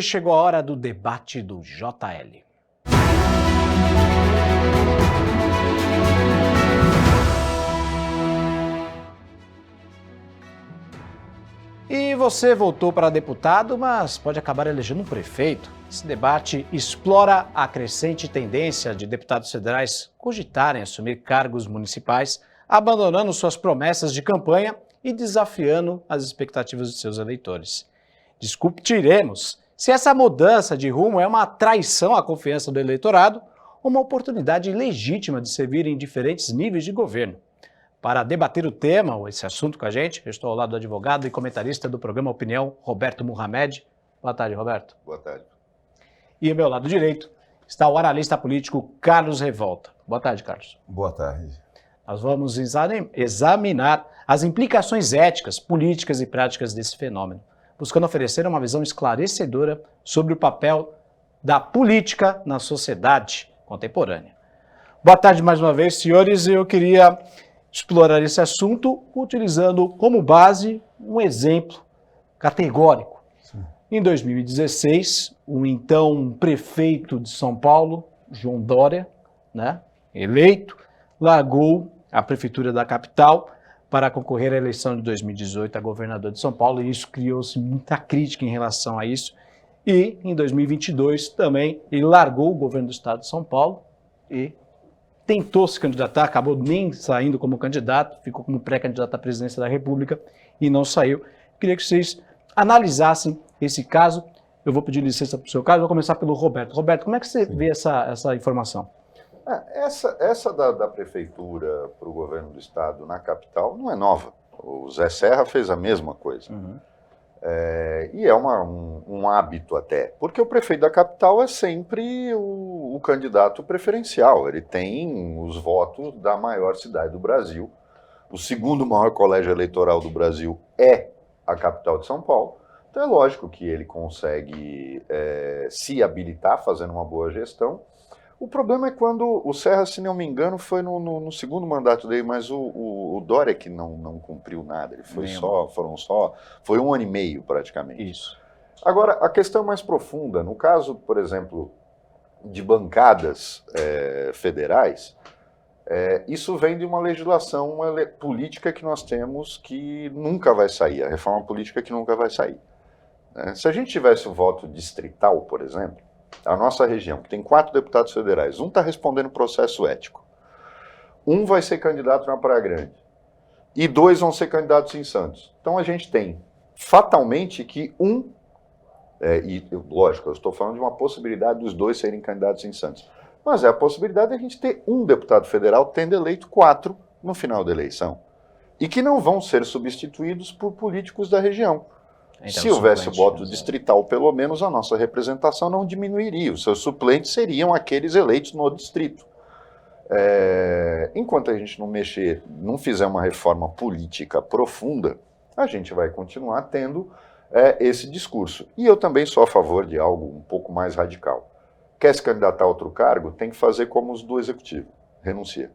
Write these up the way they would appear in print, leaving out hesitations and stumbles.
Chegou a hora do debate do JL. E você voltou para deputado, mas pode acabar elegendo um prefeito. Esse debate explora a crescente tendência de deputados federais cogitarem assumir cargos municipais, abandonando suas promessas de campanha e desafiando as expectativas de seus eleitores. Discutiremos se essa mudança de rumo é uma traição à confiança do eleitorado ou uma oportunidade legítima de servir em diferentes níveis de governo. Para debater o tema, ou esse assunto com a gente, eu estou ao lado do advogado e comentarista do programa Opinião, Roberto Muhammad. Boa tarde, Roberto. Boa tarde. E ao meu lado direito está o analista político Carlos Revolta. Boa tarde, Carlos. Boa tarde. Nós vamos examinar as implicações éticas, políticas e práticas desse fenômeno, buscando oferecer uma visão esclarecedora sobre o papel da política na sociedade contemporânea. Boa tarde mais uma vez, senhores. Eu queria explorar esse assunto utilizando como base um exemplo categórico. Sim. Em 2016, o então prefeito de São Paulo, João Dória, eleito, largou a prefeitura da capital para concorrer à eleição de 2018 a governador de São Paulo, e isso criou-se muita crítica em relação a isso. E em 2022 também ele largou o governo do estado de São Paulo e tentou se candidatar, acabou nem saindo como candidato, ficou como pré-candidato à presidência da República e não saiu. Queria que vocês analisassem esse caso. Eu vou pedir licença para o seu caso, vou começar pelo Roberto. Roberto, como é que você vê essa informação? Essa da prefeitura para o governo do estado na capital não é nova. O Zé Serra fez a mesma coisa. Uhum. E é um hábito até, porque o prefeito da capital é sempre o candidato preferencial. Ele tem os votos da maior cidade do Brasil. O segundo maior colégio eleitoral do Brasil é a capital de São Paulo. Então é lógico que ele consegue se habilitar fazendo uma boa gestão. O problema é quando o Serra, se não me engano, foi no segundo mandato dele, mas o Dória que não cumpriu nada, ele foi 1 ano e meio praticamente. Isso. Agora, a questão mais profunda, no caso, por exemplo, de bancadas federais, isso vem de uma legislação política que nós temos que nunca vai sair, a reforma política que nunca vai sair. Se a gente tivesse o voto distrital, por exemplo, a nossa região, que tem 4 deputados federais, um está respondendo processo ético, um vai ser candidato na Praia Grande e 2 vão ser candidatos em Santos. Então a gente tem fatalmente que lógico, eu estou falando de uma possibilidade dos 2 serem candidatos em Santos, mas é a possibilidade de a gente ter um deputado federal tendo eleito 4 no final da eleição e que não vão ser substituídos por políticos da região. Então, se houvesse o voto distrital, pelo menos a nossa representação não diminuiria. Os seus suplentes seriam aqueles eleitos no distrito. Enquanto a gente não fizer uma reforma política profunda, a gente vai continuar tendo esse discurso. E eu também sou a favor de algo um pouco mais radical. Quer se candidatar a outro cargo, tem que fazer como os do executivo. Renuncia.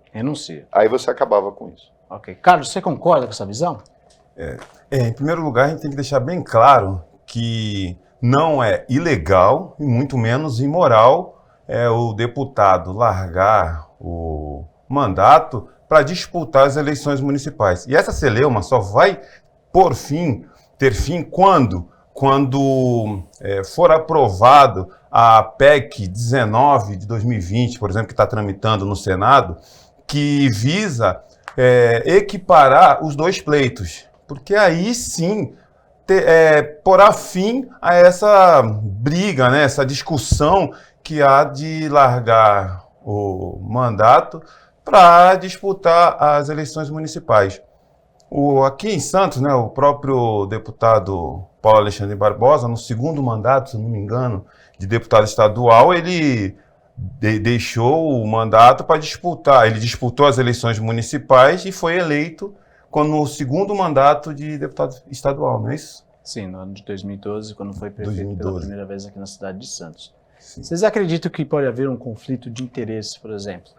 Aí você acabava com isso. Ok. Carlos, você concorda com essa visão? Em primeiro lugar, a gente tem que deixar bem claro que não é ilegal e muito menos imoral o deputado largar o mandato para disputar as eleições municipais. E essa celeuma só vai ter fim quando for aprovado a PEC 19 de 2020, por exemplo, que está tramitando no Senado, que visa equiparar os 2 pleitos. Porque aí sim porá fim a essa briga, essa discussão que há de largar o mandato para disputar as eleições municipais. Aqui em Santos, o próprio deputado Paulo Alexandre Barbosa, no segundo mandato, se não me engano, de deputado estadual, ele deixou o mandato para disputar. Ele disputou as eleições municipais e foi eleito no segundo mandato de deputado estadual, não é isso? Sim, no ano de 2012, quando foi prefeito pela primeira vez aqui na cidade de Santos. Sim. Vocês acreditam que pode haver um conflito de interesse, por exemplo?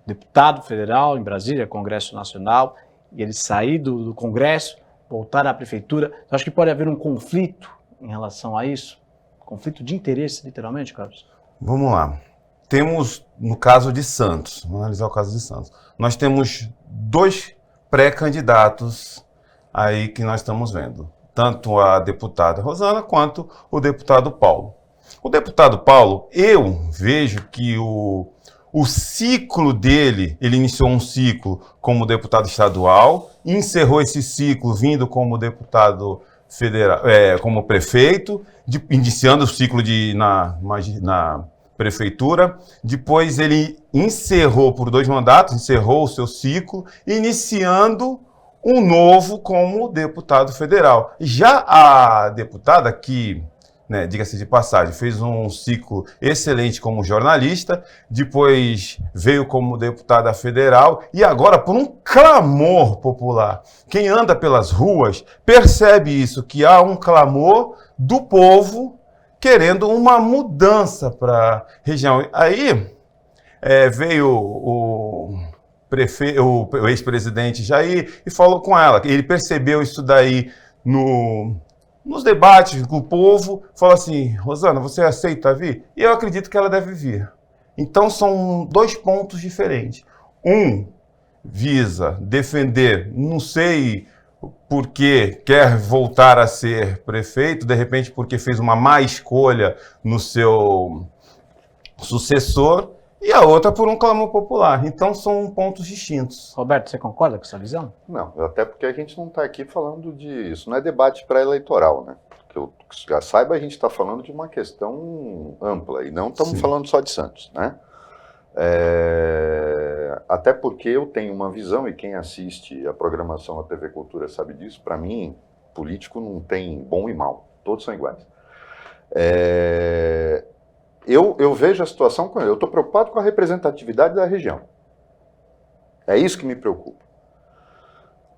Deputado federal em Brasília, Congresso Nacional, e ele sair do Congresso, voltar à prefeitura. Acho que pode haver um conflito em relação a isso? Conflito de interesse, literalmente, Carlos? Vamos lá. Temos, no caso de Santos, vamos analisar o caso de Santos. Nós temos 2 pré-candidatos aí que nós estamos vendo. Tanto a deputada Rosana quanto o deputado Paulo. O deputado Paulo, eu vejo que o ciclo dele, ele iniciou um ciclo como deputado estadual, encerrou esse ciclo vindo como deputado federal, como prefeito, iniciando o ciclo na prefeitura. Depois ele encerrou por 2 mandatos, encerrou o seu ciclo, iniciando um novo como deputado federal. Já a deputada que, diga-se de passagem, fez um ciclo excelente como jornalista, depois veio como deputada federal e agora por um clamor popular. Quem anda pelas ruas percebe isso, que há um clamor do povo querendo uma mudança para a região. Aí veio o ex-presidente Jair e falou com ela. Ele percebeu isso daí nos debates com o povo, falou assim: Rosana, você aceita vir? E eu acredito que ela deve vir. Então são 2 pontos diferentes. Um visa defender, não sei por que quer voltar a ser prefeito, de repente porque fez uma má escolha no seu sucessor, e a outra por um clamor popular. Então são pontos distintos. Roberto, você concorda com essa visão? Não, até porque a gente não está aqui falando isso não é debate pré-eleitoral, né? Porque eu já saiba, a gente está falando de uma questão ampla, e não estamos falando só de Santos, né? Até porque eu tenho uma visão, e quem assiste a programação da TV Cultura sabe disso, para mim, político não tem bom e mal, todos são iguais. Eu vejo a situação, eu estou preocupado com a representatividade da região. É isso que me preocupa.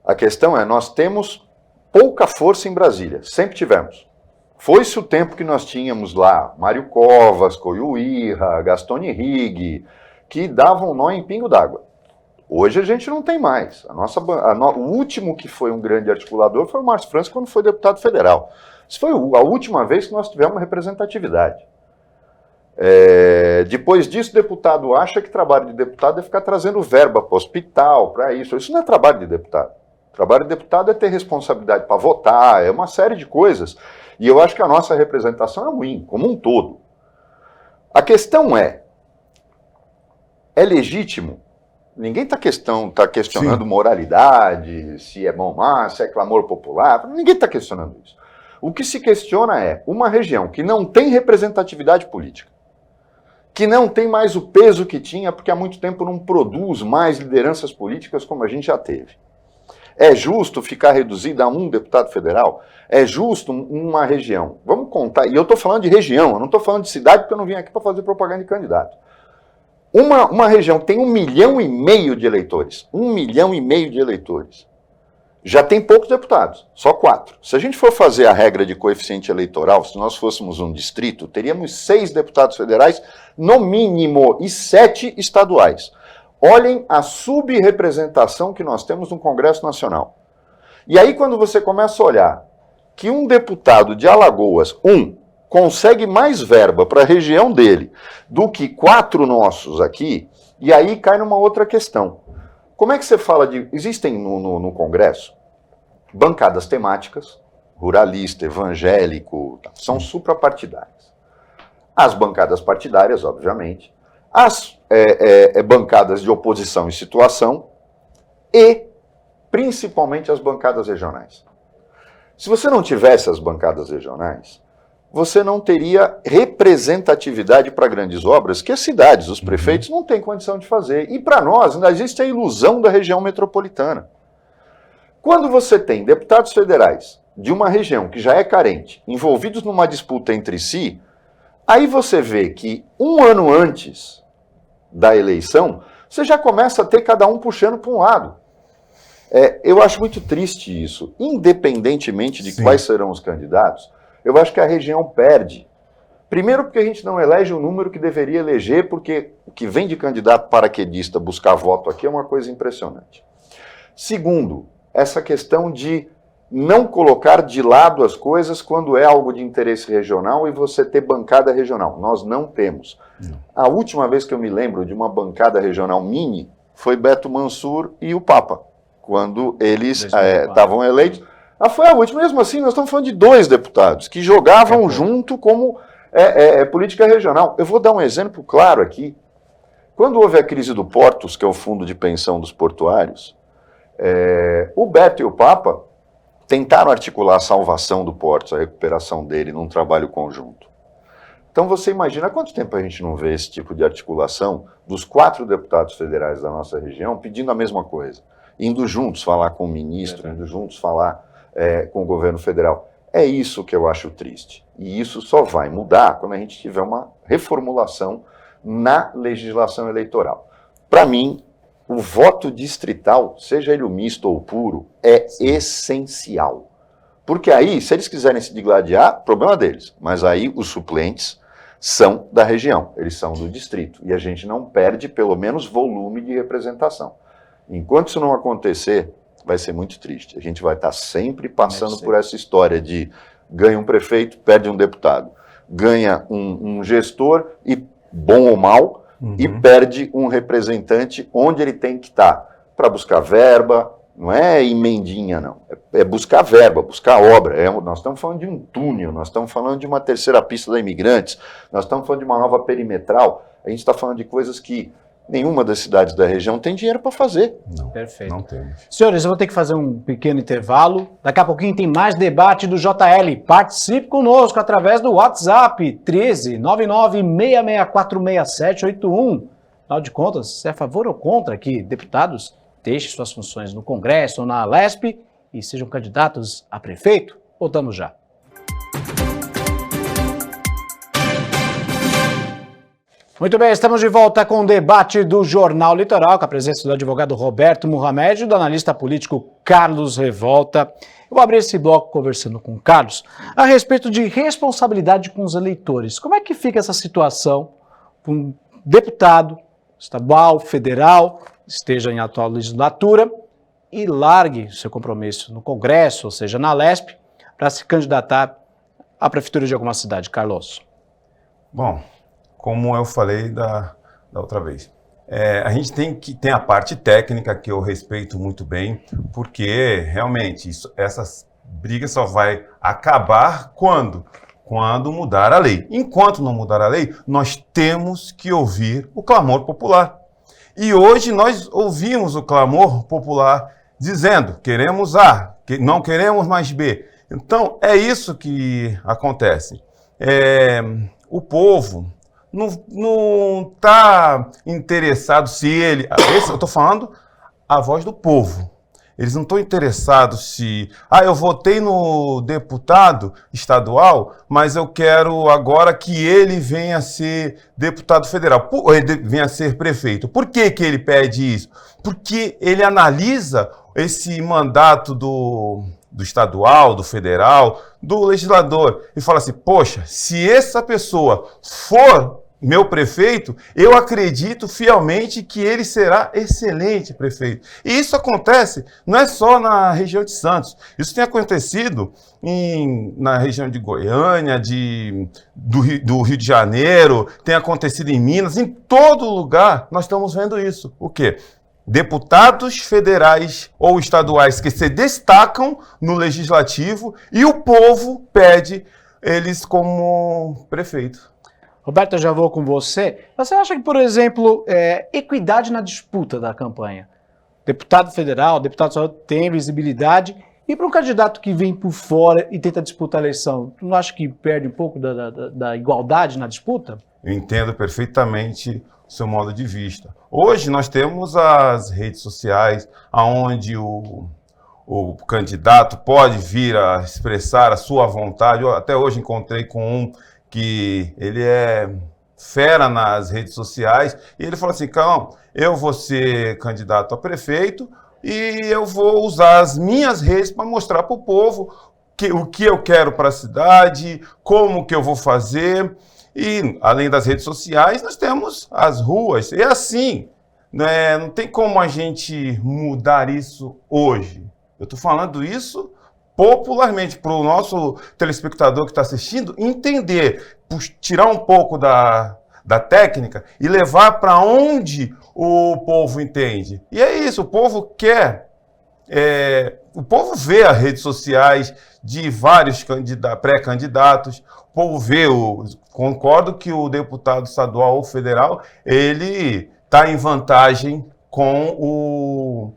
A questão é, nós temos pouca força em Brasília, sempre tivemos. Foi-se o tempo que nós tínhamos lá Mário Covas, Coiuíra, Gaston Henrique, que davam nó em pingo d'água. Hoje a gente não tem mais. O último que foi um grande articulador foi o Márcio França, quando foi deputado federal. Isso foi a última vez que nós tivemos representatividade. Depois disso, o deputado acha que trabalho de deputado é ficar trazendo verba para o hospital, para isso. Isso não é trabalho de deputado. Trabalho de deputado é ter responsabilidade para votar, é uma série de coisas. E eu acho que a nossa representação é ruim, como um todo. A questão é legítimo? Ninguém está questionando moralidade, se é bom ou má, se é clamor popular, ninguém está questionando isso. O que se questiona é uma região que não tem representatividade política, que não tem mais o peso que tinha, porque há muito tempo não produz mais lideranças políticas como a gente já teve. É justo ficar reduzida a um deputado federal? É justo uma região? Vamos contar, e eu estou falando de região, eu não estou falando de cidade, porque eu não vim aqui para fazer propaganda de candidato. Uma região que tem 1,5 milhão de eleitores, 1,5 milhão de eleitores, já tem poucos deputados, só 4. Se a gente for fazer a regra de coeficiente eleitoral, se nós fôssemos um distrito, teríamos 6 deputados federais, no mínimo, e 7 estaduais. Olhem a subrepresentação que nós temos no Congresso Nacional. E aí, quando você começa a olhar que um deputado de Alagoas, consegue mais verba para a região dele do que 4 nossos aqui, e aí cai numa outra questão. Como é que você fala de... Existem no Congresso bancadas temáticas, ruralista, evangélico, são suprapartidárias. As bancadas partidárias, obviamente, as bancadas de oposição e situação e, principalmente, as bancadas regionais. Se você não tivesse as bancadas regionais, você não teria representatividade para grandes obras que as cidades, os prefeitos, não têm condição de fazer. E para nós ainda existe a ilusão da região metropolitana. Quando você tem deputados federais de uma região que já é carente, envolvidos numa disputa entre si, aí você vê que 1 ano antes da eleição, você já começa a ter cada um puxando para um lado. Eu acho muito triste isso. Independentemente de quais serão os candidatos, eu acho que a região perde. Primeiro porque a gente não elege o número que deveria eleger, porque o que vem de candidato paraquedista buscar voto aqui é uma coisa impressionante. Segundo, essa questão de não colocar de lado as coisas quando é algo de interesse regional e você ter bancada regional. Nós não temos. A última vez que eu me lembro de uma bancada regional mini foi Beto Mansur e o Papa, quando eles estavam eleitos. Foi a última. Mesmo assim, nós estamos falando de 2 deputados que jogavam junto como política regional. Eu vou dar um exemplo claro aqui. Quando houve a crise do Portos, que é o fundo de pensão dos portuários, o Beto e o Papa tentaram articular a salvação do Portos, a recuperação dele num trabalho conjunto. Então você imagina há quanto tempo a gente não vê esse tipo de articulação dos 4 deputados federais da nossa região pedindo a mesma coisa, indo juntos falar com o ministro, indo juntos falar com o governo federal. É isso que eu acho triste. E isso só vai mudar quando a gente tiver uma reformulação na legislação eleitoral. Para mim, o voto distrital, seja ele o misto ou o puro, é essencial. Porque aí, se eles quiserem se digladiar, problema deles. Mas aí os suplentes são da região, eles são do distrito. E a gente não perde, pelo menos, volume de representação. Enquanto isso não acontecer, vai ser muito triste. A gente vai estar sempre passando por essa história de ganha um prefeito, perde um deputado. Ganha um gestor, e bom ou mal, e perde um representante onde ele tem que estar para buscar verba, não é emendinha, não. É buscar verba, buscar obra. Nós estamos falando de um túnel, nós estamos falando de uma terceira pista da Imigrantes, nós estamos falando de uma nova perimetral, a gente está falando de coisas que nenhuma das cidades da região tem dinheiro para fazer. Não, perfeito. Não temos. Senhores, eu vou ter que fazer um pequeno intervalo. Daqui a pouquinho tem mais debate do JL. Participe conosco através do WhatsApp 13-996646781. Afinal de contas, se é a favor ou contra que deputados deixem suas funções no Congresso ou na Alesp e sejam candidatos a prefeito? Voltamos já. Muito bem, estamos de volta com o debate do Jornal Litoral, com a presença do advogado Roberto Mohamed e do analista político Carlos Revolta. Eu vou abrir esse bloco conversando com o Carlos a respeito de responsabilidade com os eleitores. Como é que fica essa situação com um deputado estadual, federal, esteja em atual legislatura e largue seu compromisso no Congresso, ou seja, na Alesp, para se candidatar à prefeitura de alguma cidade? Carlos. Bom, como eu falei da outra vez, a gente tem a parte técnica que eu respeito muito bem, porque realmente essas brigas só vai acabar quando mudar a lei. Enquanto não mudar a lei, nós temos que ouvir o clamor popular. E hoje nós ouvimos o clamor popular dizendo: queremos A, não queremos mais B. Então é isso que acontece. O povo não está interessado se ele... eu estou falando a voz do povo. Eles não estão interessados se... eu votei no deputado estadual, mas eu quero agora que ele venha a ser deputado federal, venha a ser prefeito. Por que ele pede isso? Porque ele analisa esse mandato do estadual, do federal, do legislador, e fala assim: poxa, se essa pessoa for meu prefeito, eu acredito fielmente que ele será excelente prefeito. E isso acontece não é só na região de Santos, isso tem acontecido na região de Goiânia, do Rio de Janeiro, tem acontecido em Minas, em todo lugar nós estamos vendo isso. O quê? Deputados federais ou estaduais que se destacam no legislativo e o povo pede eles como prefeito. Roberto, eu já vou com você. Você acha que, por exemplo, equidade na disputa da campanha? Deputado federal, deputado estadual tem visibilidade, e para um candidato que vem por fora e tenta disputar a eleição, tu não acha que perde um pouco da igualdade na disputa? Eu entendo perfeitamente o seu modo de vista. Hoje nós temos as redes sociais, onde o candidato pode vir a expressar a sua vontade. Eu até hoje encontrei com um que ele é fera nas redes sociais, e ele falou assim: Cão, eu vou ser candidato a prefeito e eu vou usar as minhas redes para mostrar para o povo o que eu quero para a cidade, como que eu vou fazer. E, além das redes sociais, nós temos as ruas. E assim, não tem como a gente mudar isso hoje. Eu estou falando isso popularmente, para o nosso telespectador que está assistindo, entender, tirar um pouco da técnica e levar para onde o povo entende. E é isso, o povo quer, o povo vê as redes sociais de vários pré-candidatos, o povo vê, concordo que o deputado estadual ou federal, ele está em vantagem com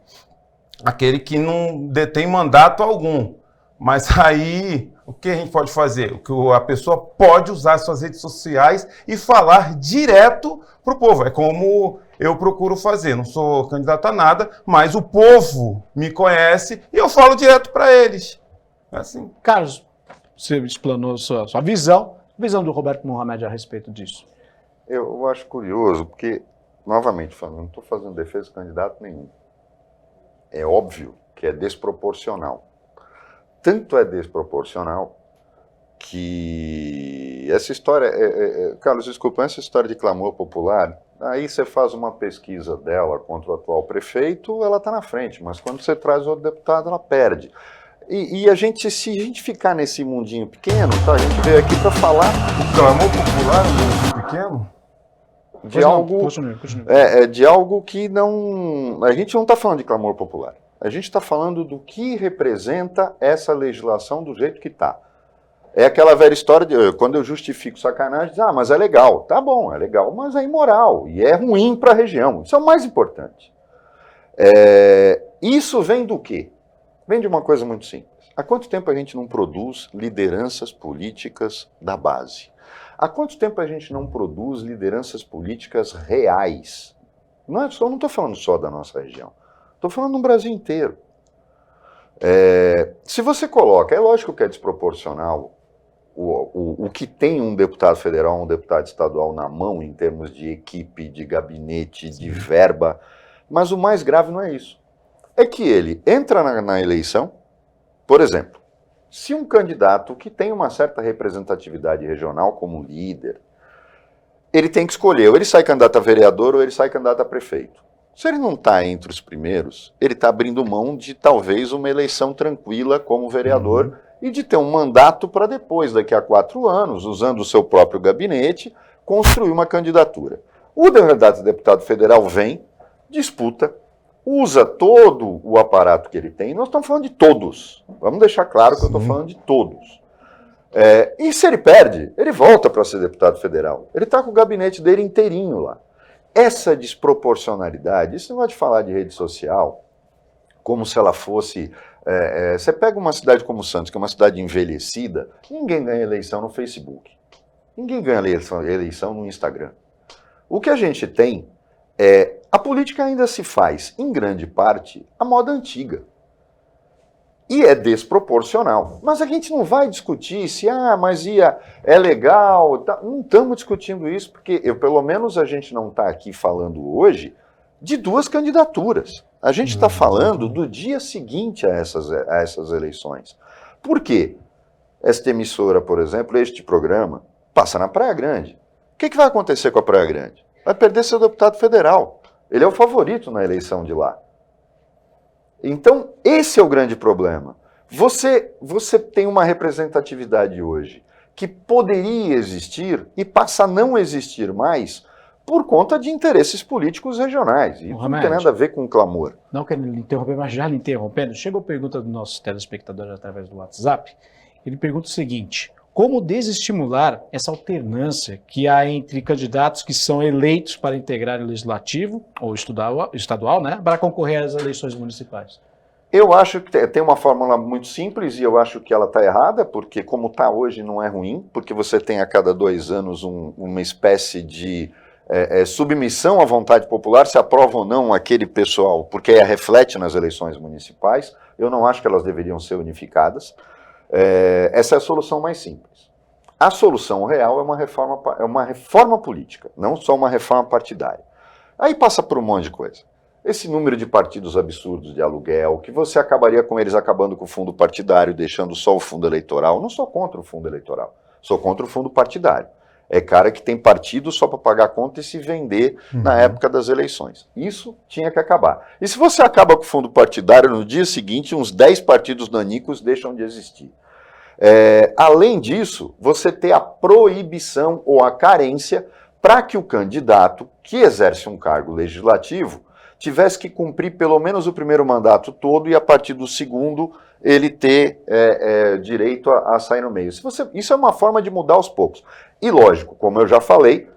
aquele que não detém mandato algum. Mas aí, o que a gente pode fazer? A pessoa pode usar suas redes sociais e falar direto para o povo. É como eu procuro fazer. Não sou candidato a nada, mas o povo me conhece e eu falo direto para eles. É assim. Carlos, você explanou sua visão. Visão do Roberto Mohamed a respeito disso. Eu acho curioso, porque, novamente falando, não estou fazendo defesa de candidato nenhum. É óbvio que é desproporcional. Tanto é desproporcional que essa história... Carlos, desculpa, essa história de clamor popular, aí você faz uma pesquisa dela contra o atual prefeito, ela está na frente, mas quando você traz outro deputado, ela perde. E a gente, se a gente ficar nesse mundinho pequeno, tá, a gente veio aqui para falar... O clamor popular é um mundo pequeno? De algo que não... A gente não está falando de clamor popular. A gente está falando do que representa essa legislação do jeito que está. É aquela velha história de quando eu justifico sacanagem, mas é legal. Tá bom, é legal, mas é imoral e é ruim para a região. Isso é o mais importante. Isso vem do quê? Vem de uma coisa muito simples. Há quanto tempo a gente não produz lideranças políticas da base? Há quanto tempo a gente não produz lideranças políticas reais? Não estou falando só da nossa região. Estou falando no Brasil inteiro. Se você coloca, é lógico que é desproporcional o que tem um deputado federal, um deputado estadual na mão em termos de equipe, de gabinete, de verba, mas o mais grave não é isso. É que ele entra na eleição, por exemplo, se um candidato que tem uma certa representatividade regional como líder, ele tem que escolher, ou ele sai candidato a vereador ou ele sai candidato a prefeito. Se ele não está entre os primeiros, ele está abrindo mão de talvez uma eleição tranquila como vereador e de ter um mandato para depois, daqui a 4 anos, usando o seu próprio gabinete, construir uma candidatura. O candidato a deputado federal vem, disputa, usa todo o aparato que ele tem, nós estamos falando de todos. Vamos deixar claro que eu estou falando de todos. E se ele perde, ele volta para ser deputado federal. Ele está com o gabinete dele inteirinho lá. Essa desproporcionalidade, isso não vai te falar de rede social, como se ela fosse... você pega uma cidade como Santos, que é uma cidade envelhecida, ninguém ganha eleição no Facebook. Ninguém ganha eleição no Instagram. O que a gente tem a política ainda se faz, em grande parte, à moda antiga. E é desproporcional. Mas a gente não vai discutir se, é legal. Tá. Não estamos discutindo isso, porque pelo menos a gente não está aqui falando hoje de 2 candidaturas. A gente está falando do dia seguinte a essas eleições. Por quê? Esta emissora, por exemplo, este programa, passa na Praia Grande. O que vai acontecer com a Praia Grande? Vai perder seu deputado federal. Ele é o favorito na eleição de lá. Então, esse é o grande problema. Você tem uma representatividade hoje que poderia existir e passa a não existir mais por conta de interesses políticos regionais. E não tem nada a ver com clamor. Não quero lhe interromper, mas já lhe interrompendo, chegou a pergunta do nosso telespectador através do WhatsApp. Ele pergunta o seguinte: como desestimular essa alternância que há entre candidatos que são eleitos para integrar o legislativo, ou estadual, né, para concorrer às eleições municipais? Eu acho que tem uma fórmula muito simples e eu acho que ela está errada, porque como está hoje não é ruim, porque você tem a cada 2 anos uma espécie de submissão à vontade popular, se aprova ou não aquele pessoal, porque reflete nas eleições municipais. Eu não acho que elas deveriam ser unificadas. Essa é a solução mais simples. A solução real é uma reforma política, não só uma reforma partidária. Aí passa por um monte de coisa. Esse número de partidos absurdos de aluguel, que você acabaria com eles acabando com o fundo partidário, deixando só o fundo eleitoral. Não sou contra o fundo eleitoral, sou contra o fundo partidário. É cara que tem partido só para pagar conta e se vender na época das eleições. Isso tinha que acabar. E se você acaba com o fundo partidário, no dia seguinte, uns 10 partidos nanicos deixam de existir. Além disso, você ter a proibição ou a carência para que o candidato que exerce um cargo legislativo tivesse que cumprir pelo menos o primeiro mandato todo e a partir do segundo ele ter direito a sair no meio. Isso é uma forma de mudar aos poucos. E lógico, como eu já falei,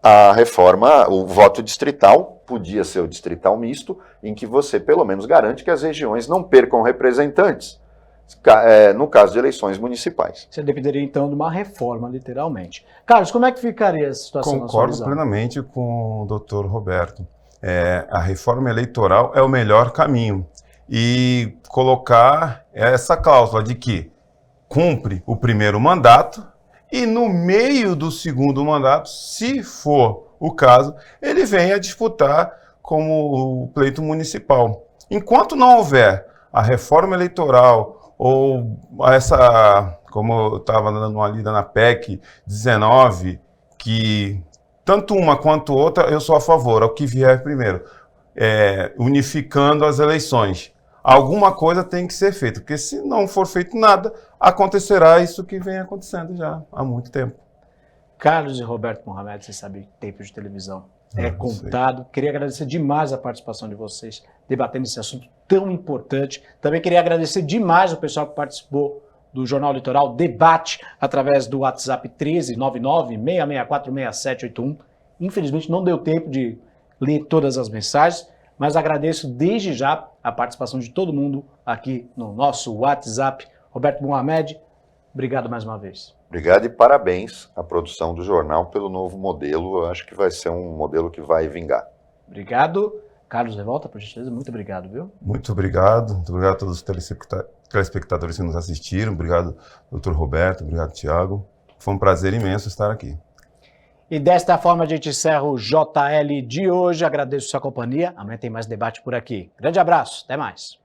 a reforma, o voto distrital, podia ser o distrital misto, em que você pelo menos garante que as regiões não percam representantes, no caso de eleições municipais. Você dependeria então de uma reforma, literalmente. Carlos, como é que ficaria essa situação na sua visão? Concordo plenamente com o doutor Roberto. A reforma eleitoral é o melhor caminho. E colocar essa cláusula de que cumpre o primeiro mandato e no meio do segundo mandato, se for o caso, ele vem a disputar como o pleito municipal. Enquanto não houver a reforma eleitoral ou essa, como eu estava dando uma lida na PEC 19, que tanto uma quanto outra eu sou a favor, ao que vier primeiro, unificando as eleições. Alguma coisa tem que ser feita, porque se não for feito nada, acontecerá isso que vem acontecendo já há muito tempo. Carlos e Roberto Mohamed, vocês sabem que tempo de televisão é contado. Queria agradecer demais a participação de vocês, debatendo esse assunto tão importante. Também queria agradecer demais o pessoal que participou do Jornal Litoral Debate, através do WhatsApp 1399-664-6781. Infelizmente não deu tempo de ler todas as mensagens, mas agradeço desde já a participação de todo mundo aqui no nosso WhatsApp. Roberto Mohamed, obrigado mais uma vez. Obrigado e parabéns à produção do jornal pelo novo modelo. Eu acho que vai ser um modelo que vai vingar. Obrigado. Carlos Revolta, por gentileza, muito obrigado, viu? Muito obrigado a todos os telespectadores que nos assistiram. Obrigado, doutor Roberto, obrigado, Tiago. Foi um prazer imenso estar aqui. E desta forma a gente encerra o JL de hoje. Agradeço sua companhia. Amanhã tem mais debate por aqui. Grande abraço, até mais.